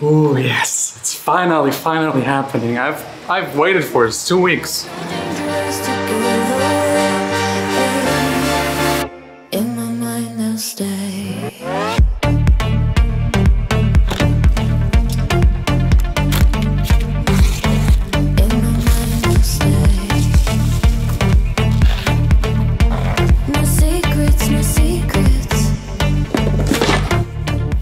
Oh yes, it's finally happening. I've waited for it. It's 2 weeks. In my mind they'll stay. In my mind they'll stay. No secrets, no secrets.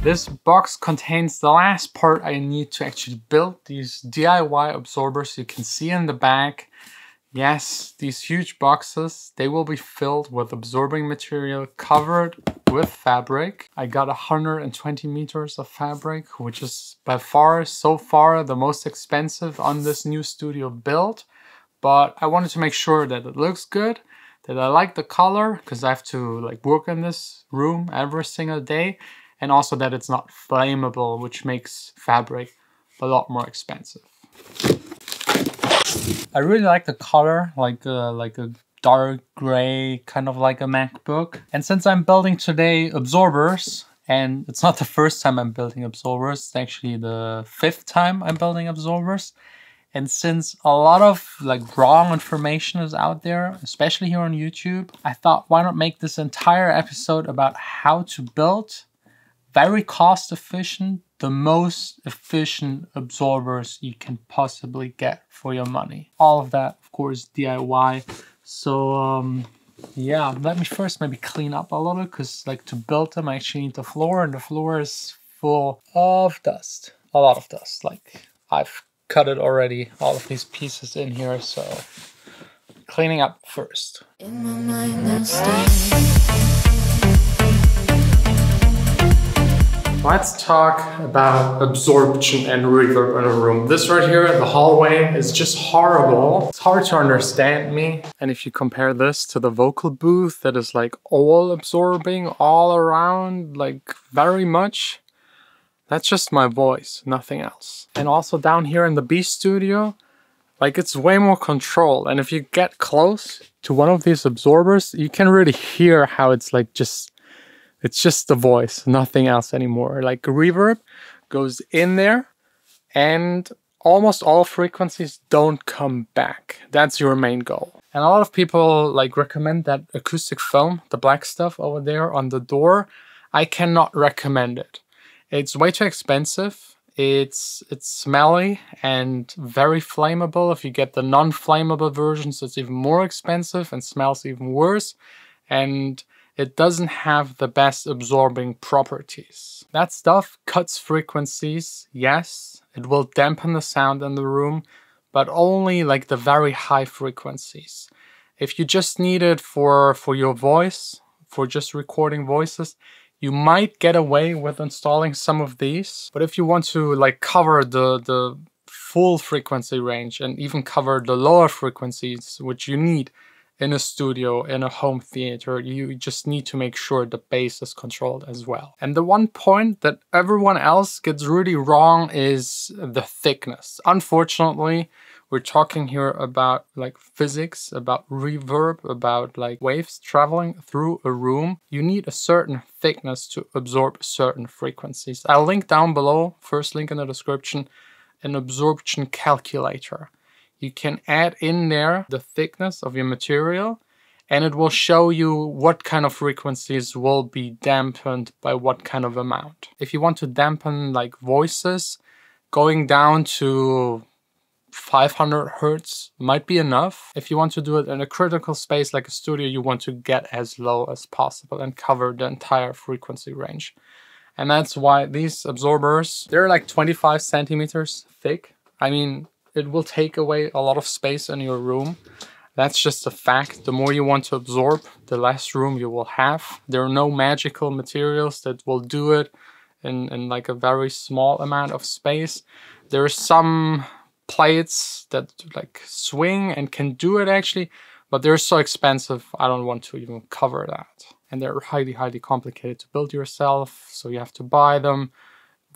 This box contains the last part I need to actually build these DIY absorbers you can see in the back. Yes, these huge boxes, they will be filled with absorbing material covered with fabric. I got 120 meters of fabric, which is by far, so far, the most expensive on this new studio build. But I wanted to make sure that it looks good, that I like the color, because I have to like work in this room every single day. And also that it's not flammable, which makes fabric a lot more expensive. I really like the color, like a dark gray, kind of like a MacBook. And since I'm building today absorbers, and it's not the first time I'm building absorbers, it's actually the 5th time I'm building absorbers. And since a lot of like wrong information is out there, especially here on YouTube, I thought, why not make this entire episode about how to build very cost efficient, the most efficient absorbers you can possibly get for your money. All of that, of course, DIY. So yeah, let me first maybe clean up a little, because like to build them I actually need the floor, and the floor is full of dust. A lot of dust. Like I've cut it already, all of these pieces in here, so cleaning up first. In my mind they'll stay. Let's talk about absorption and reverb in a room. This right here, the hallway, is just horrible. It's hard to understand me. And if you compare this to the vocal booth that is like all absorbing all around, like very much, that's just my voice, nothing else. And also down here in the B studio, like it's way more controlled. And if you get close to one of these absorbers, you can really hear how it's like it's just the voice, nothing else anymore. Like reverb goes in there and almost all frequencies don't come back. That's your main goal. And a lot of people like recommend that acoustic foam, the black stuff over there on the door. I cannot recommend it. It's way too expensive. It's smelly and very flammable. If you get the non-flammable versions, it's even more expensive and smells even worse. And it doesn't have the best absorbing properties. That stuff cuts frequencies, yes. It will dampen the sound in the room, but only like the very high frequencies. If you just need it for your voice, for just recording voices, you might get away with installing some of these. But if you want to like cover the full frequency range and even cover the lower frequencies, which you need in a studio, in a home theater, you just need to make sure the bass is controlled as well. And the one point that everyone else gets really wrong is the thickness. Unfortunately, we're talking here about like physics, about reverb, about like waves traveling through a room. You need a certain thickness to absorb certain frequencies. I'll link down below, first link in the description, an absorption calculator. You can add in there the thickness of your material, and it will show you what kind of frequencies will be dampened by what kind of amount. If you want to dampen like voices, going down to 500 Hertz might be enough. If you want to do it in a critical space like a studio, you want to get as low as possible and cover the entire frequency range. And that's why these absorbers, they're like 25 centimeters thick. I mean, it will take away a lot of space in your room. That's just a fact. The more you want to absorb, the less room you will have. There are no magical materials that will do it in like a very small amount of space. There are some plates that like swing and can do it actually, but they're so expensive, I don't want to even cover that. And they're highly, highly complicated to build yourself, so you have to buy them.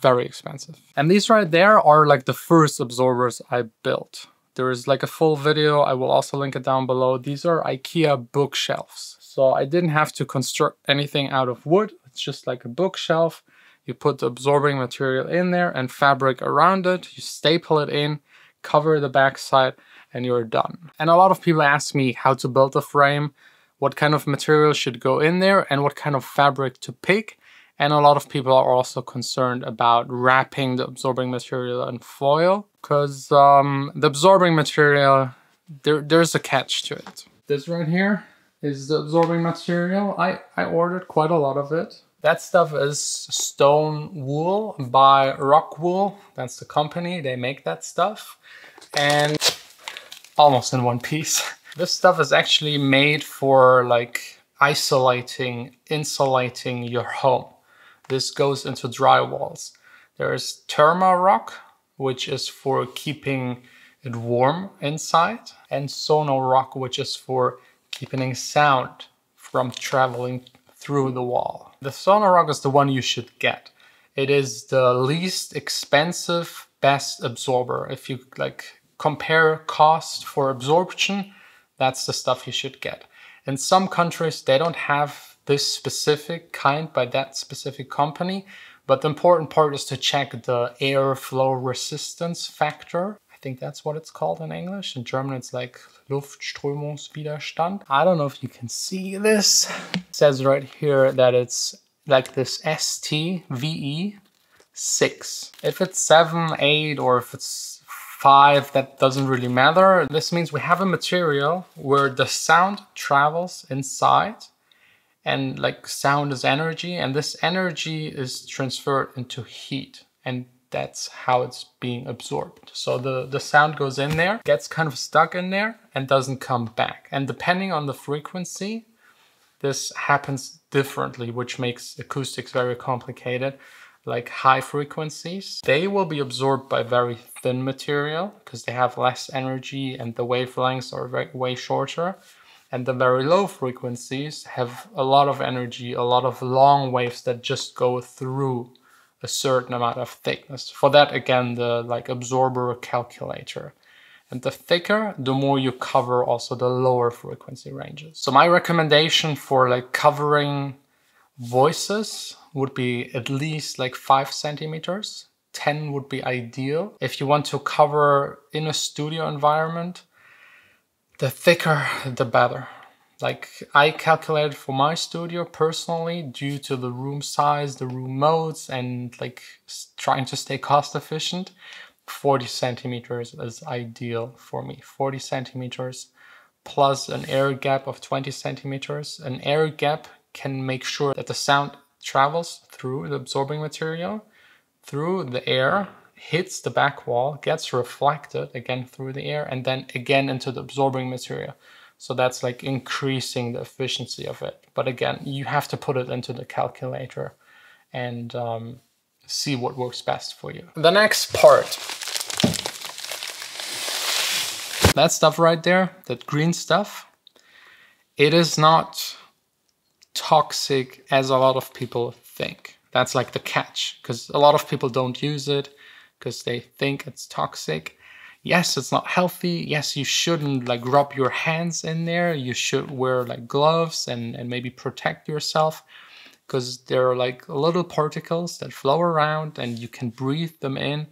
Very expensive. And these right there are like the first absorbers I built. There is like a full video, I will also link it down below. These are IKEA bookshelves. So I didn't have to construct anything out of wood. It's just like a bookshelf. You put the absorbing material in there and fabric around it. You staple it in, cover the backside, and you're done. And a lot of people ask me how to build a frame, what kind of material should go in there, and what kind of fabric to pick. And a lot of people are also concerned about wrapping the absorbing material in foil, because the absorbing material, there's a catch to it. This right here is the absorbing material. I ordered quite a lot of it. That stuff is stone wool by Rock Wool. That's the company, they make that stuff. And almost in one piece. This stuff is actually made for like isolating, insulating your home. This goes into drywalls. There's Therma Rock, which is for keeping it warm inside, and Sono Rock, which is for keeping sound from traveling through the wall. The Sono Rock is the one you should get. It is the least expensive, best absorber. If you like compare cost for absorption, that's the stuff you should get. In some countries, they don't have this specific kind by that specific company, but the important part is to check the airflow resistance factor. I think that's what it's called in English. In German, it's like Luftströmungswiderstand. I don't know if you can see this. It says right here that it's like this STVE6. If it's 7, 8, or if it's 5, that doesn't really matter. This means we have a material where the sound travels inside, and like sound is energy, and this energy is transferred into heat, and that's how it's being absorbed. So the sound goes in there, gets kind of stuck in there, and doesn't come back. And depending on the frequency, this happens differently, which makes acoustics very complicated. Like high frequencies, they will be absorbed by very thin material because they have less energy and the wavelengths are way shorter. And the very low frequencies have a lot of energy, a lot of long waves that just go through a certain amount of thickness. For that, again, the like absorber calculator. And the thicker, the more you cover also the lower frequency ranges. So my recommendation for like covering voices would be at least like 5 centimeters. 10 would be ideal. If you want to cover in a studio environment, the thicker, the better. Like I calculated for my studio personally, due to the room size, the room modes, and like trying to stay cost efficient, 40 centimeters is ideal for me. 40 centimeters plus an air gap of 20 centimeters. An air gap can make sure that the sound travels through the absorbing material, through the air, hits the back wall, gets reflected again through the air, and then again into the absorbing material. So that's like increasing the efficiency of it. But again, you have to put it into the calculator and see what works best for you. The next part, that stuff right there, that green stuff, it is not toxic as a lot of people think. That's like the catch, because a lot of people don't use it because they think it's toxic. Yes, it's not healthy. Yes, you shouldn't like rub your hands in there. You should wear like gloves and maybe protect yourself, because there are like little particles that flow around and you can breathe them in.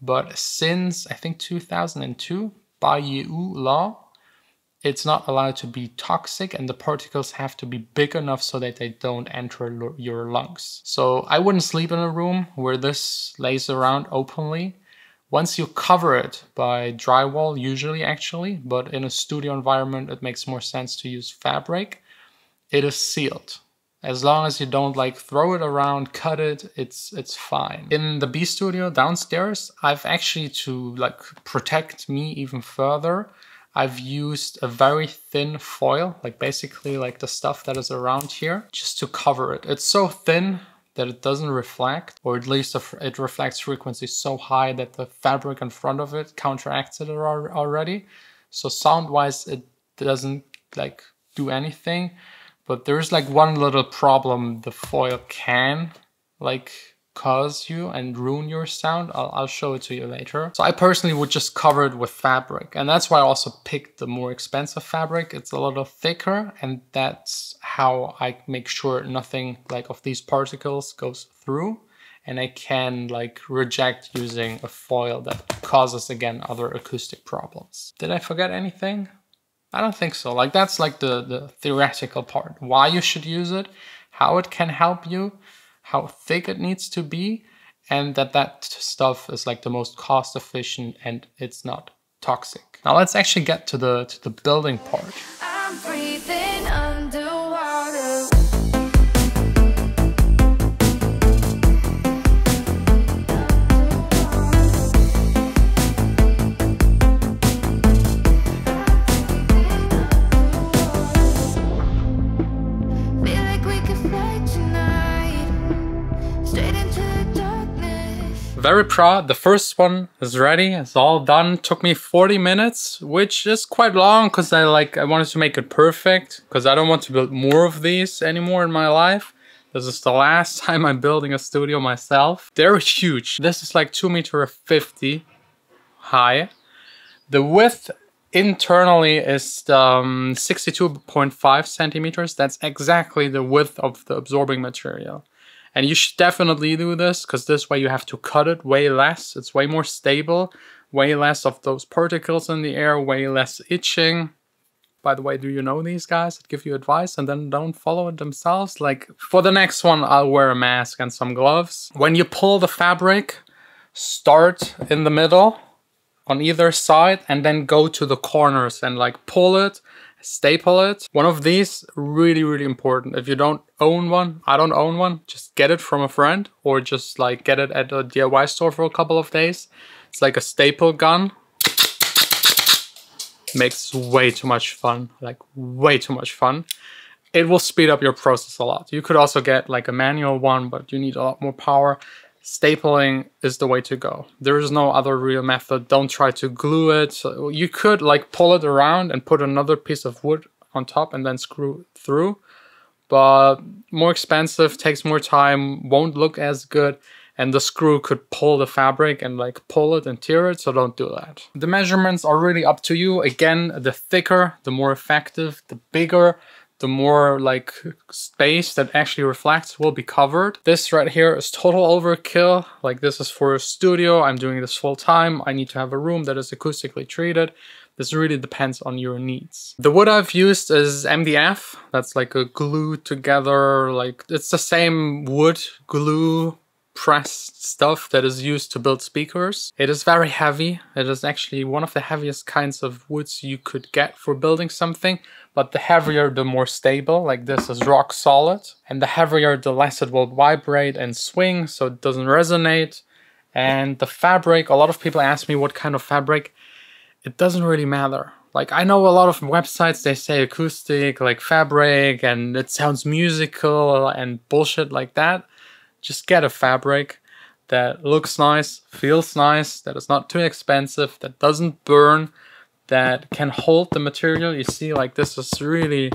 But since I think 2002, by EU law, it's not allowed to be toxic, and the particles have to be big enough so that they don't enter your lungs. So I wouldn't sleep in a room where this lays around openly. Once you cover it by drywall, usually actually, but in a studio environment, it makes more sense to use fabric. It is sealed. As long as you don't like throw it around, cut it, it's fine. In the B studio downstairs, I've actually, to like protect me even further, I've used a very thin foil, like basically like the stuff that is around here, just to cover it. It's so thin that it doesn't reflect, or at least it reflects frequency so high that the fabric in front of it counteracts it already. So sound-wise, it doesn't like do anything. But there's like one little problem the foil can like cause you and ruin your sound. I'll show it to you later. So I personally would just cover it with fabric, and that's why I also picked the more expensive fabric. It's a little thicker, and that's how I make sure nothing like of these particles goes through. and I can like reject using a foil that causes, again, other acoustic problems. Did I forget anything? I don't think so. Like, that's like the theoretical part. Why you should use it, how it can help you, how thick it needs to be, and that stuff is like the most cost efficient and it's not toxic. Now let's actually get to the building part. I'm breathing underwater. Feel like we could fly tonight, straight into the darkness. Very proud. The first one is ready. It's all done. Took me 40 minutes, which is quite long because I wanted to make it perfect because I don't want to build more of these anymore in my life. This is the last time I'm building a studio myself. They're huge. This is like 2.50 meters high. The width internally is 62.5 centimeters. That's exactly the width of the absorbing material. And you should definitely do this because this way you have to cut it way less. It's way more stable, way less of those particles in the air, way less itching. By the way, do you know these guys that give you advice and then don't follow it themselves? Like, for the next one, I'll wear a mask and some gloves. When you pull the fabric, start in the middle on either side and then go to the corners and like pull it, staple it. One of these, really, really important. If you don't own one, I don't own one, just get it from a friend or just like get it at a DIY store for a couple of days. It's like a staple gun. Makes way too much fun, like way too much fun. It will speed up your process a lot. You could also get like a manual one, but you need a lot more power. Stapling is the way to go. There is no other real method. Don't try to glue it. So you could like pull it around and put another piece of wood on top and then screw it through. But more expensive, takes more time, won't look as good. And the screw could pull the fabric and like pull it and tear it, so don't do that. The measurements are really up to you. Again, the thicker, the more effective, the bigger, the more like space that actually reflects will be covered. This right here is total overkill. Like, this is for a studio. I'm doing this full time. I need to have a room that is acoustically treated. This really depends on your needs. The wood I've used is MDF. That's like a glue together, like it's the same wood glue pressed stuff that is used to build speakers. It is very heavy. It is actually one of the heaviest kinds of woods you could get for building something, but the heavier, the more stable. Like, this is rock solid, and the heavier, the less it will vibrate and swing, so it doesn't resonate. And the fabric, a lot of people ask me what kind of fabric. It doesn't really matter. Like, I know a lot of websites, they say acoustic, like fabric, and it sounds musical and bullshit like that. Just get a fabric that looks nice, feels nice, that is not too expensive, that doesn't burn, that can hold the material. You see, like, this is really,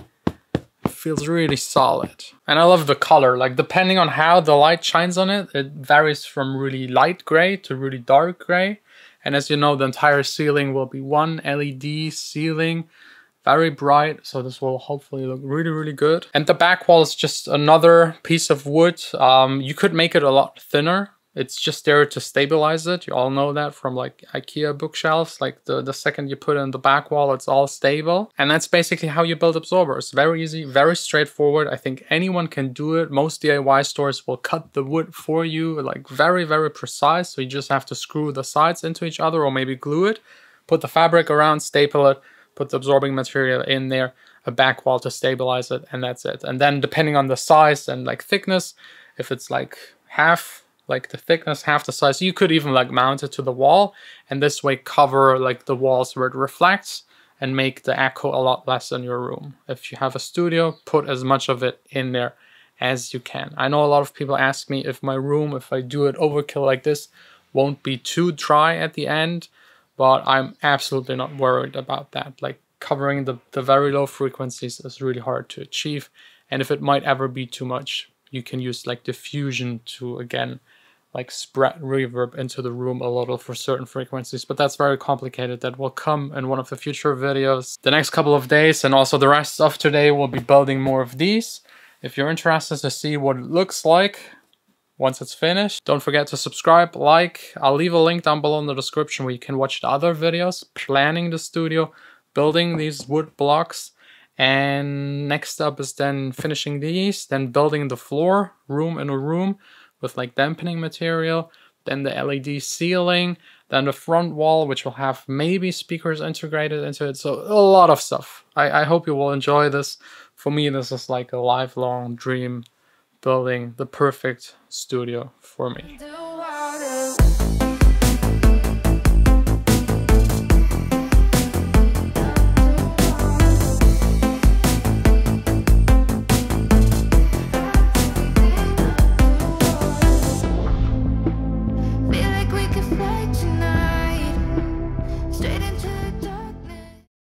feels really solid. And I love the color. Like, depending on how the light shines on it, it varies from really light gray to really dark gray. And as you know, the entire ceiling will be one LED ceiling. Very bright, so this will hopefully look really, really good. And the back wall is just another piece of wood. You could make it a lot thinner. It's just there to stabilize it. You all know that from like IKEA bookshelves. Like the second you put in the back wall, it's all stable. And that's basically how you build absorbers. Very easy, very straightforward. I think anyone can do it. Most DIY stores will cut the wood for you, like very, very precise. So you just have to screw the sides into each other or maybe glue it, put the fabric around, staple it, put the absorbing material in there, a back wall to stabilize it, and that's it. And then depending on the size and like thickness, if it's like half, like the thickness, half the size, you could even like mount it to the wall and this way cover like the walls where it reflects and make the echo a lot less in your room. If you have a studio, put as much of it in there as you can. I know a lot of people ask me if my room, if I do it overkill like this, won't be too dry at the end, but I'm absolutely not worried about that. Like, covering the very low frequencies is really hard to achieve. And if it might ever be too much, you can use like diffusion to, again, like spread reverb into the room a little for certain frequencies, but that's very complicated. That will come in one of the future videos. The next couple of days and also the rest of today we'll be building more of these. If you're interested to see what it looks like, once it's finished. Don't forget to subscribe, like. I'll leave a link down below in the description where you can watch the other videos, planning the studio, building these wood blocks. And next up is then finishing these, then building the floor, room in a room with like dampening material, then the LED ceiling, then the front wall, which will have maybe speakers integrated into it. So a lot of stuff. I hope you will enjoy this. For me, this is like a lifelong dream, building the perfect studio for me.